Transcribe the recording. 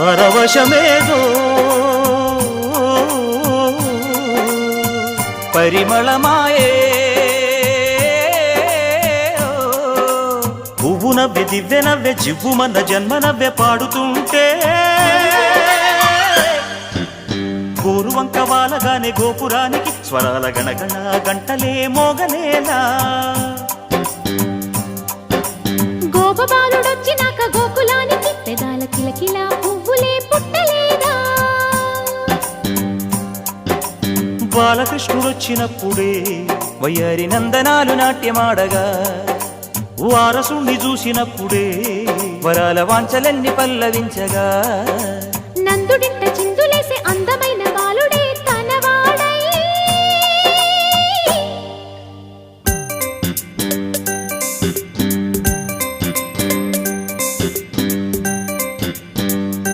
పరవశమేదో పరిమళమాయే పువ్వు నవ్వె దివ్వె నవ్వె జివ్వుమన్న జన్మ నవ్వె పాడుతుంటే గోరువంక వాలగానే గోపురానికి స్వరాల గణగణ గంటలే మోగనేలా గోపబాలుడొచ్చినాక గోకులానికి పెదాల కిలకిలా పువ్వులే పుట్టలేదా బాలకృష్ణుడొచ్చినప్పుడే వయ్యారి నందనాలు నాట్యమాడగా వారసుణ్ణి చూసినప్పుడే వరాల వాంఛలెన్ని పల్లవించగా నందుడింట చిందులేసే అందమైన